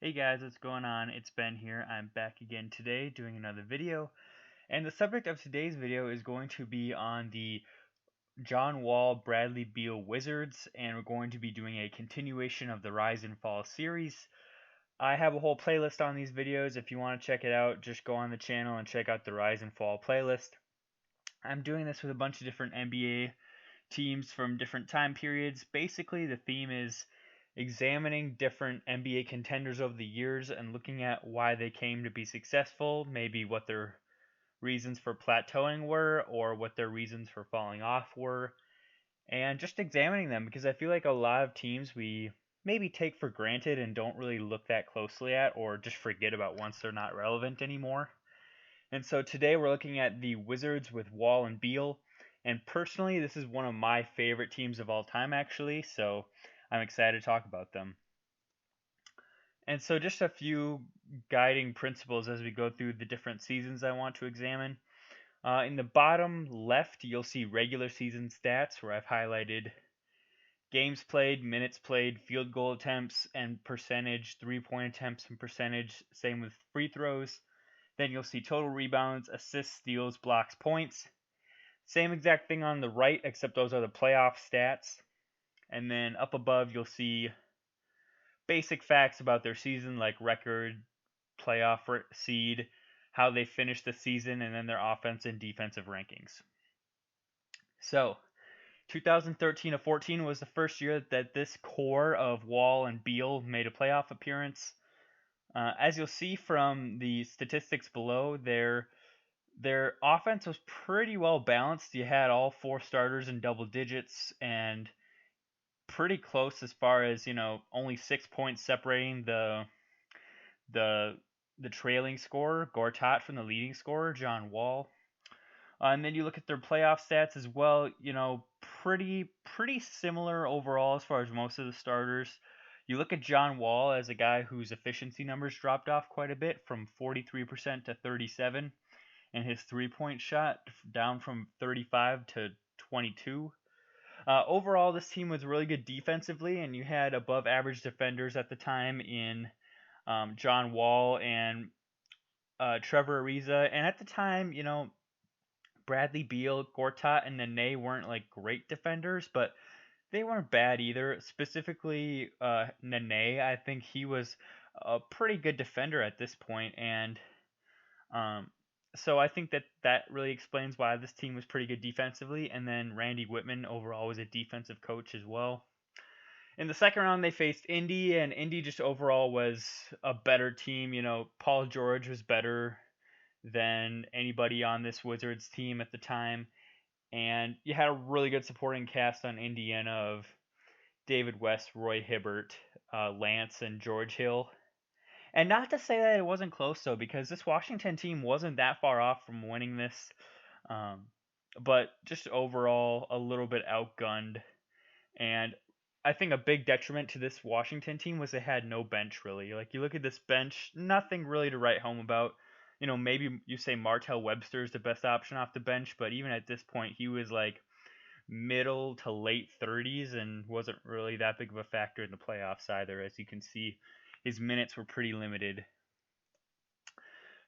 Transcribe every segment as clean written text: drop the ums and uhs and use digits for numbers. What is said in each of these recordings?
Hey guys, what's going on? It's Ben here. I'm back again today doing another video. And the subject of today's video is going to be on the John Wall Bradley Beal Wizards, and we're going to be doing a continuation of the Rise and Fall series. I have a whole playlist on these videos. If you want to check it out, just go on the channel and check out the Rise and Fall playlist. I'm doing this with a bunch of different NBA teams from different time periods. Basically, the theme is examining different NBA contenders over the years and looking at why they came to be successful, maybe what their reasons for plateauing were or what their reasons for falling off were, and just examining them because I feel like a lot of teams we maybe take for granted and don't really look that closely at or just forget about once they're not relevant anymore. And so today we're looking at the Wizards with Wall and Beal. And personally, this is one of my favorite teams of all time, actually. So I'm excited to talk about them. And so just a few guiding principles as we go through the different seasons I want to examine. In the bottom left, you'll see regular season stats where I've highlighted games played, minutes played, field goal attempts, and percentage, 3-point attempts and percentage. Same with free throws. Then you'll see total rebounds, assists, steals, blocks, points. Same exact thing on the right, except those are the playoff stats. And then up above, you'll see basic facts about their season, like record, playoff seed, how they finished the season, and then their offense and defensive rankings. So, 2013 to 14 was the first year that this core of Wall and Beal made a playoff appearance. As you'll see from the statistics below, their offense was pretty well balanced. You had all four starters in double digits and pretty close as far as, only 6 points separating the the trailing scorer, Gortat, from the leading scorer, John Wall. And then you look at their playoff stats as well, pretty similar overall as far as most of the starters. You look at John Wall as a guy whose efficiency numbers dropped off quite a bit from 43% to 37, and his three-point shot down from 35 to 22. Overall, this team was really good defensively, and you had above average defenders at the time in John Wall and Trevor Ariza. And at the time, Bradley Beal, Gortat, and Nene weren't like great defenders, but they weren't bad either. Specifically, Nene, I think he was a pretty good defender at this point, and um, so I think that really explains why this team was pretty good defensively. And then Randy Whitman overall was a defensive coach as well. In the second round, they faced Indy, and Indy just overall was a better team. Paul George was better than anybody on this Wizards team at the time. And you had a really good supporting cast on Indiana of David West, Roy Hibbert, Lance, and George Hill. And not to say that it wasn't close, though, because this Washington team wasn't that far off from winning this. Um, but just overall, a little bit outgunned. And I think a big detriment to this Washington team was they had no bench, really. Like, you look at this bench, nothing really to write home about. Maybe you say Martell Webster is the best option off the bench, but even at this point, he was like middle to late 30s and wasn't really that big of a factor in the playoffs either. As you can see, his minutes were pretty limited.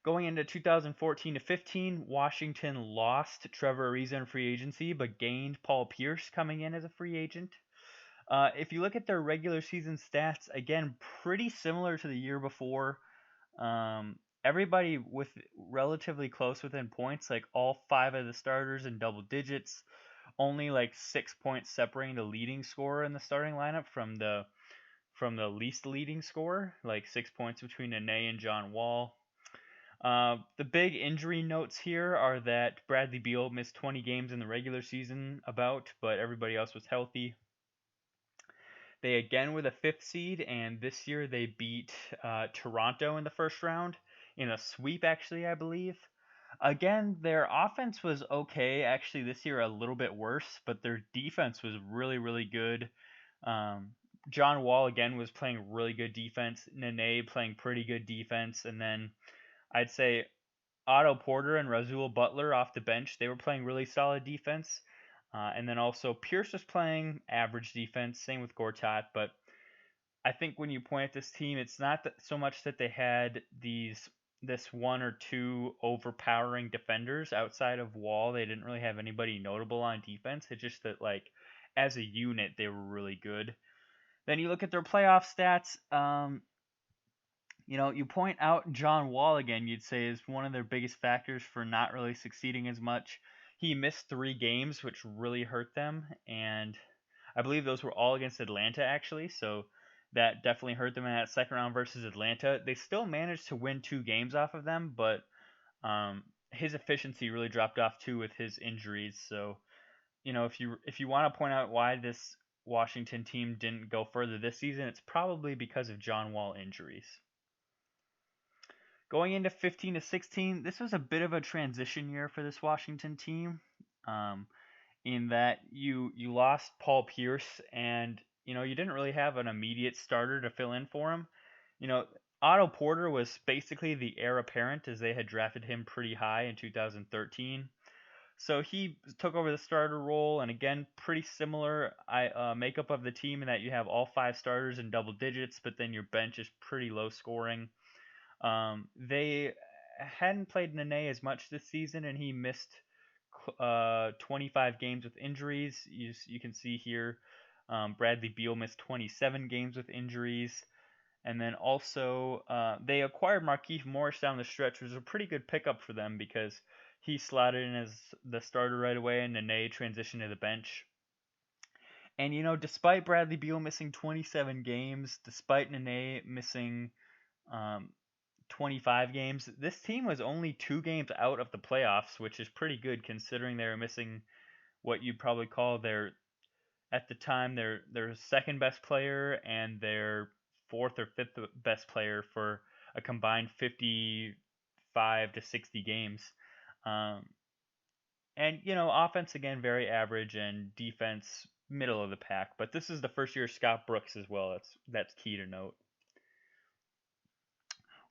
Going into 2014 to 15, Washington lost Trevor Ariza in free agency, but gained Paul Pierce coming in as a free agent. If you look at their regular season stats, again, pretty similar to the year before. Everybody with relatively close within points, like all five of the starters in double digits. Only like 6 points separating the leading scorer in the starting lineup from the least leading scorer, like 6 points between Nene and John Wall. The big injury notes here are that Bradley Beal missed 20 games in the regular season, but everybody else was healthy. They again were the fifth seed, and this year they beat Toronto in the first round in a sweep, actually, I believe. Again, their offense was okay. Actually, this year a little bit worse, but their defense was really, really good. Um, John Wall again was playing really good defense. Nene playing pretty good defense, and then I'd say Otto Porter and Razul Butler off the bench. They were playing really solid defense. And then also Pierce was playing average defense. Same with Gortat, but I think when you point at this team, it's not that so much that they had this one or two overpowering defenders outside of Wall. They didn't really have anybody notable on defense. It's just that like as a unit they were really good. Then you look at their playoff stats. You point out John Wall again. You'd say is one of their biggest factors for not really succeeding as much. He missed 3 games, which really hurt them, and I believe those were all against Atlanta actually, so that definitely hurt them in that second round versus Atlanta. They still managed to win 2 games off of them, but his efficiency really dropped off too with his injuries. So if you want to point out why this Washington team didn't go further this season, it's probably because of John Wall injuries. Going into 15 to 16, this was a bit of a transition year for this Washington team. In that you lost Paul Pierce, and you didn't really have an immediate starter to fill in for him. Otto Porter was basically the heir apparent as they had drafted him pretty high in 2013. So he took over the starter role, and again, pretty similar makeup of the team in that you have all 5 starters in double digits, but then your bench is pretty low scoring. They hadn't played Nene as much this season, and he missed 25 games with injuries. You can see here, Bradley Beal missed 27 games with injuries. And then also, they acquired Markieff Morris down the stretch, which was a pretty good pickup for them because he slotted in as the starter right away, and Nene transitioned to the bench. And despite Bradley Beal missing 27 games, despite Nene missing 25 games, this team was only 2 games out of the playoffs, which is pretty good considering they were missing what you'd probably call at the time their second best player and their fourth or fifth best player for a combined 55 to 60 games. And offense again very average, and defense middle of the pack. But this is the first year of Scott Brooks as well. That's key to note.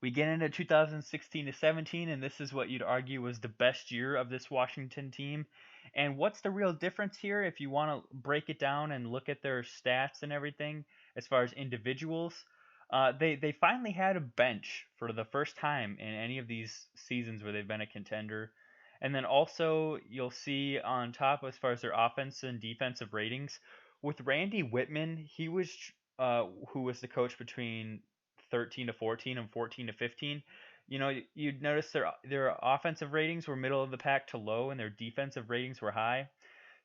We get into 2016 to 17, and this is what you'd argue was the best year of this Washington team. And what's the real difference here if you want to break it down and look at their stats and everything as far as individuals? They finally had a bench for the first time in any of these seasons where they've been a contender. And then also you'll see on top as far as their offense and defensive ratings with Randy Whitman, he was who was the coach between 13 to 14 and 14 to 15. You'd notice their offensive ratings were middle of the pack to low, and their defensive ratings were high.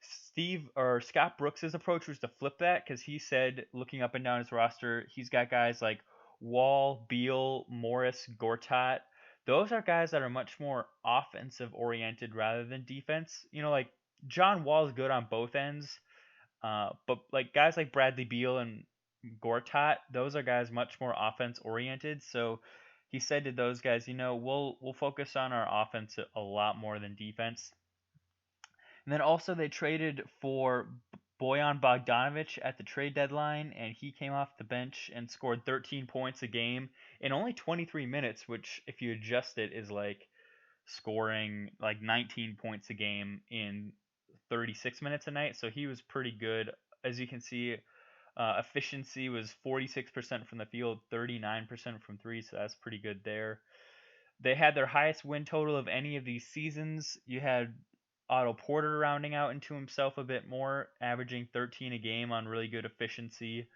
Scott Brooks's approach was to flip that because he said, looking up and down his roster, he's got guys like Wall, Beal, Morris, Gortat. Those are guys that are much more offensive oriented rather than defense. Like John Wall is good on both ends, but like guys like Bradley Beal and Gortat, those are guys much more offense oriented. So he said to those guys, we'll focus on our offense a lot more than defense. And then also they traded for Bojan Bogdanovic at the trade deadline, and he came off the bench and scored 13 points a game in only 23 minutes, which if you adjust it is like scoring like 19 points a game in 36 minutes a night. So he was pretty good. As you can see, efficiency was 46% from the field, 39% from three, so that's pretty good there. They had their highest win total of any of these seasons. You had Otto Porter rounding out into himself a bit more, averaging 13 a game on really good efficiency.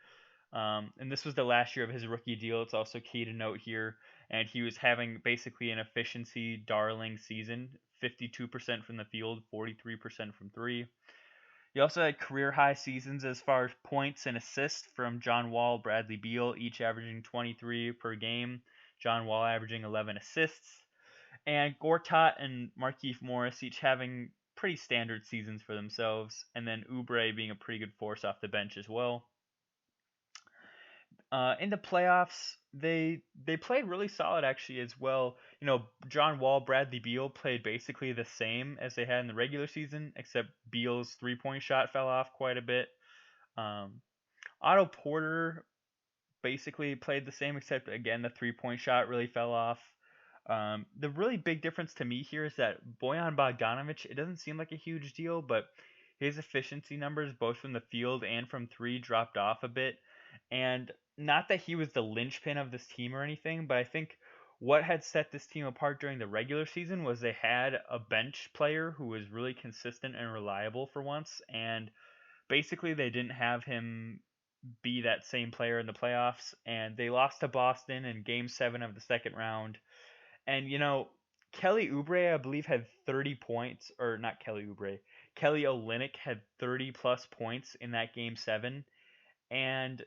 And this was the last year of his rookie deal. It's also key to note here. And he was having basically an efficiency darling season, 52% from the field, 43% from three. He also had career high seasons as far as points and assists from John Wall, Bradley Beal, each averaging 23 per game. John Wall averaging 11 assists. And Gortat and Markieff Morris each having pretty standard seasons for themselves. And then Oubre being a pretty good force off the bench as well. In the playoffs, they played really solid actually as well. John Wall, Bradley Beal played basically the same as they had in the regular season, except Beal's 3-point shot fell off quite a bit. Otto Porter basically played the same, except again the 3-point shot really fell off. The really big difference to me here is that Bojan Bogdanovic, it doesn't seem like a huge deal, but his efficiency numbers, both from the field and from three, dropped off a bit. And not that he was the linchpin of this team or anything, but I think what had set this team apart during the regular season was they had a bench player who was really consistent and reliable for once, and basically they didn't have him be that same player in the playoffs, and they lost to Boston in Game 7 of the second round. And Kelly Oubre, I believe, had 30 points, or not Kelly Oubre, Kelly Olynyk had 30 plus points in that Game 7, and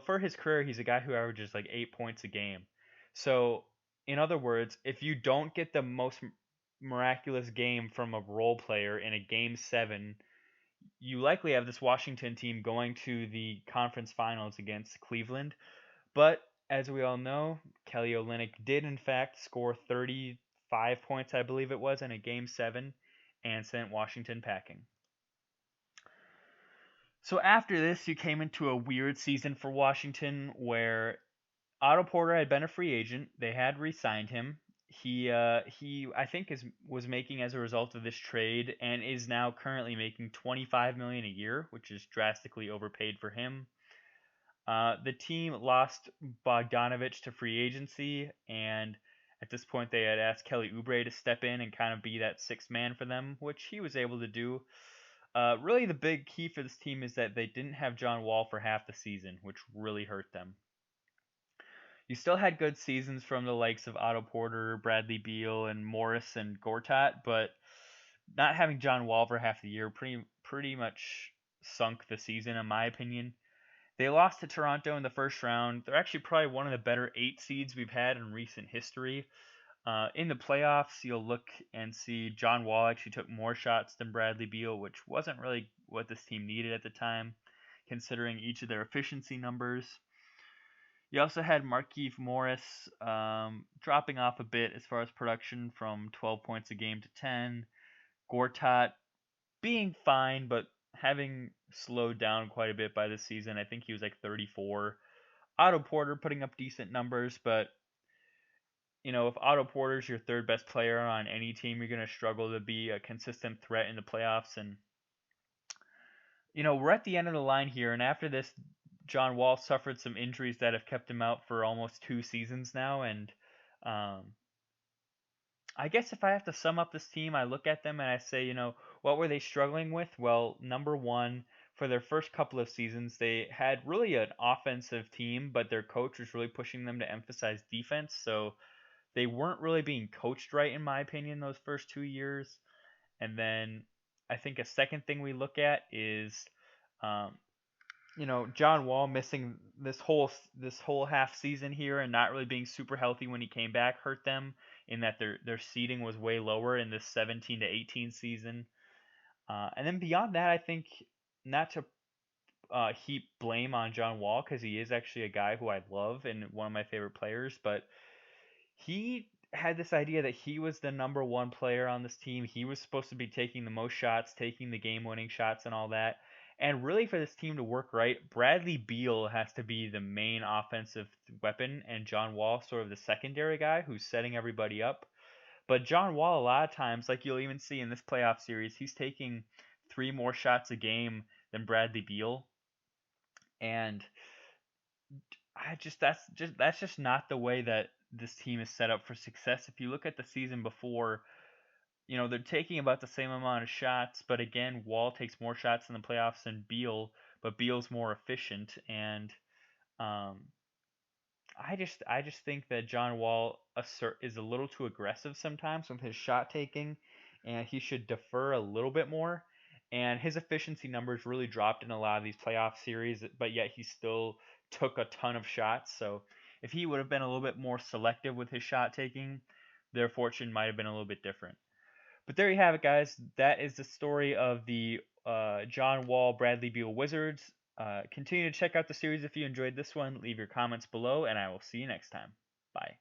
for his career, he's a guy who averages like 8 points a game. So, in other words, if you don't get the most miraculous game from a role player in a Game 7, you likely have this Washington team going to the conference finals against Cleveland. But as we all know, Kelly Olynyk did in fact score 35 points, I believe it was, in a Game 7 and sent Washington packing. So after this, you came into a weird season for Washington where Otto Porter had been a free agent. They had re-signed him. He I think was making as a result of this trade and is now currently making 25 million a year, which is drastically overpaid for him. The team lost Bogdanovich to free agency, and at this point they had asked Kelly Oubre to step in and kind of be that sixth man for them, which he was able to do. Really, the big key for this team is that they didn't have John Wall for half the season, which really hurt them. You still had good seasons from the likes of Otto Porter, Bradley Beal, and Morris and Gortat, but not having John Wall for half the year pretty much sunk the season, in my opinion. They lost to Toronto in the first round. They're actually probably one of the better 8 seeds we've had in recent history. In the playoffs, you'll look and see John Wall actually took more shots than Bradley Beal, which wasn't really what this team needed at the time, considering each of their efficiency numbers. You also had Markieff Morris dropping off a bit as far as production from 12 points a game to 10. Gortat being fine, but having slowed down quite a bit by this season. I think he was like 34. Otto Porter putting up decent numbers, but if Otto Porter's your third best player on any team, you're going to struggle to be a consistent threat in the playoffs. And we're at the end of the line here, and after this, John Wall suffered some injuries that have kept him out for almost 2 seasons now. And um, I guess if I have to sum up this team, I look at them and I say, what were they struggling with? Well, number one, for their first couple of seasons, they had really an offensive team, but their coach was really pushing them to emphasize defense. So they weren't really being coached right, in my opinion, those first 2 years. And then I think a second thing we look at is, um, John Wall missing this whole half season here and not really being super healthy when he came back hurt them in that their seeding was way lower in this 17 to 18 season. And then beyond that, I think not to heap blame on John Wall because he is actually a guy who I love and one of my favorite players, but he had this idea that he was the number one player on this team. He was supposed to be taking the most shots, taking the game winning shots, and all that. And really, for this team to work right, Bradley Beal has to be the main offensive weapon, and John Wall sort of the secondary guy who's setting everybody up. But John Wall, a lot of times, like you'll even see in this playoff series, he's taking 3 more shots a game than Bradley Beal, and that's just not the way that this team is set up for success. If you look at the season before, they're taking about the same amount of shots, but again, Wall takes more shots in the playoffs than Beal, but Beal's more efficient, and um, I just think that John Wall is a little too aggressive sometimes with his shot taking, and he should defer a little bit more. And his efficiency numbers really dropped in a lot of these playoff series, but yet he still took a ton of shots. So if he would have been a little bit more selective with his shot taking, their fortune might have been a little bit different. But there you have it, guys. That is the story of the John Wall Bradley Beal Wizards. Continue to check out the series if you enjoyed this one. Leave your comments below, and I will see you next time. Bye.